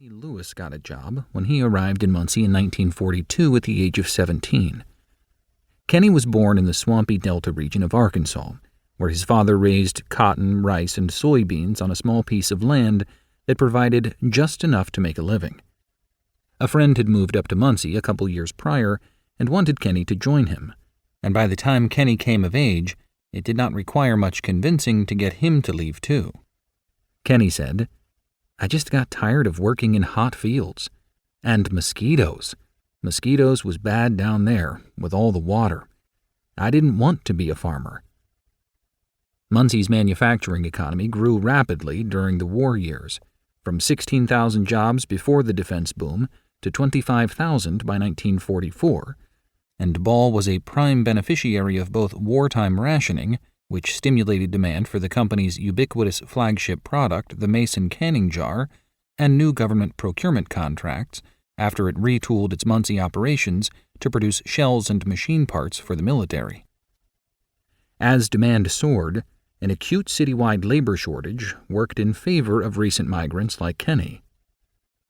Lewis got a job when he arrived in Muncie in 1942 at the age of 17. Kenny was born in the swampy Delta region of Arkansas, where his father raised cotton, rice, and soybeans on a small piece of land that provided just enough to make a living. A friend had moved up to Muncie a couple years prior and wanted Kenny to join him, and by the time Kenny came of age, it did not require much convincing to get him to leave too. Kenny said, "I just got tired of working in hot fields. And mosquitoes. Mosquitoes was bad down there, with all the water. I didn't want to be a farmer." Muncie's manufacturing economy grew rapidly during the war years, from 16,000 jobs before the defense boom to 25,000 by 1944, and Ball was a prime beneficiary of both wartime rationing, which stimulated demand for the company's ubiquitous flagship product, the Mason canning jar, and new government procurement contracts after it retooled its Muncie operations to produce shells and machine parts for the military. As demand soared, an acute citywide labor shortage worked in favor of recent migrants like Kenny.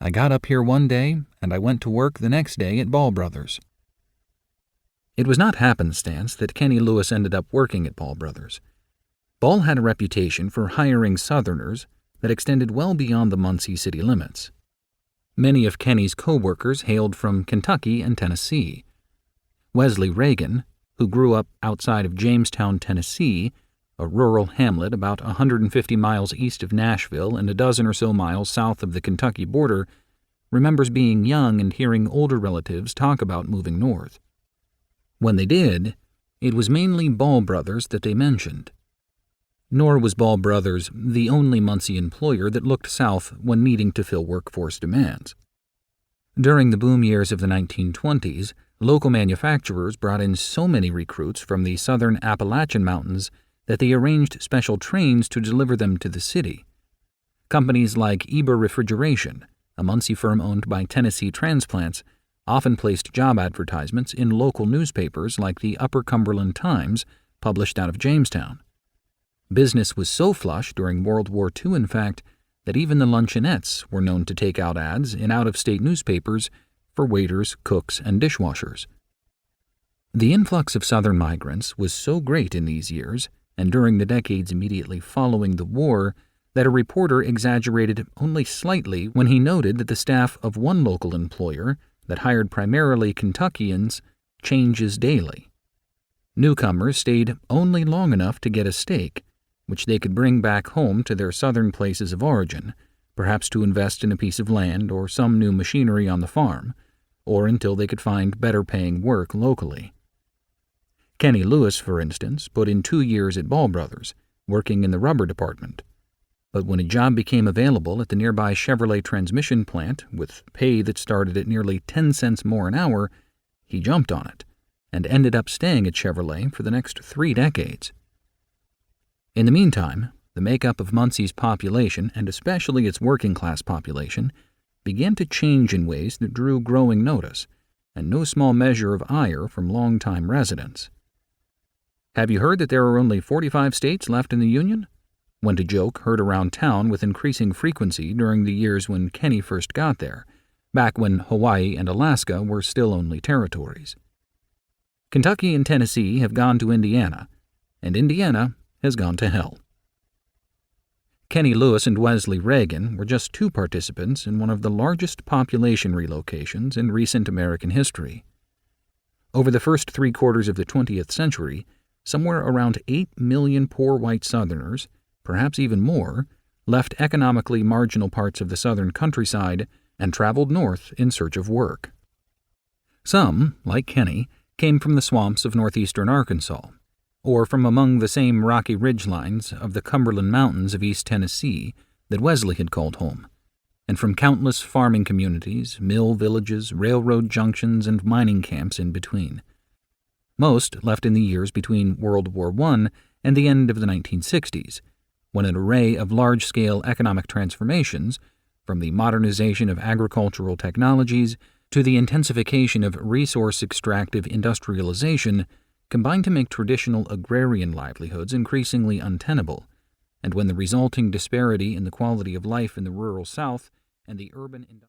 "I got up here one day, and I went to work the next day at Ball Brothers." It was not happenstance that Kenny Lewis ended up working at Ball Brothers. Ball had a reputation for hiring Southerners that extended well beyond the Muncie city limits. Many of Kenny's co-workers hailed from Kentucky and Tennessee. Wesley Reagan, who grew up outside of Jamestown, Tennessee, a rural hamlet about 150 miles east of Nashville and a dozen or so miles south of the Kentucky border, remembers being young and hearing older relatives talk about moving north. When they did, it was mainly Ball Brothers that they mentioned. Nor was Ball Brothers the only Muncie employer that looked south when needing to fill workforce demands. During the boom years of the 1920s, local manufacturers brought in so many recruits from the southern Appalachian Mountains that they arranged special trains to deliver them to the city. Companies like Eber Refrigeration, a Muncie firm owned by Tennessee Transplants, often placed job advertisements in local newspapers like the Upper Cumberland Times, published out of Jamestown. Business was so flush during World War II, in fact, that even the luncheonettes were known to take out ads in out-of-state newspapers for waiters, cooks, and dishwashers. The influx of Southern migrants was so great in these years, and during the decades immediately following the war, that a reporter exaggerated only slightly when he noted that the staff of one local employer that hired primarily Kentuckians changes daily. Newcomers stayed only long enough to get a stake, which they could bring back home to their southern places of origin, perhaps to invest in a piece of land or some new machinery on the farm, or until they could find better-paying work locally. Kenny Lewis, for instance, put in 2 years at Ball Brothers, working in the rubber department. But when a job became available at the nearby Chevrolet transmission plant with pay that started at nearly 10 cents more an hour, he jumped on it and ended up staying at Chevrolet for the next 3 decades. In the meantime, the makeup of Muncie's population, and especially its working-class population, began to change in ways that drew growing notice and no small measure of ire from long-time residents. "Have you heard that there are only 45 states left in the Union?" went a joke heard around town with increasing frequency during the years when Kenny first got there, back when Hawaii and Alaska were still only territories. Kentucky and Tennessee have gone to Indiana, and Indiana has gone to hell. Kenny Lewis and Wesley Reagan were just 2 participants in one of the largest population relocations in recent American history. Over the first 3/4 of the 20th century, somewhere around 8 million poor white Southerners, perhaps even more, left economically marginal parts of the southern countryside and traveled north in search of work. Some, like Kenny, came from the swamps of northeastern Arkansas, or from among the same rocky ridgelines of the Cumberland Mountains of East Tennessee that Wesley had called home, and from countless farming communities, mill villages, railroad junctions, and mining camps in between. Most left in the years between World War I and the end of the 1960s, when an array of large-scale economic transformations, from the modernization of agricultural technologies to the intensification of resource-extractive industrialization, combined to make traditional agrarian livelihoods increasingly untenable, and when the resulting disparity in the quality of life in the rural South and the urban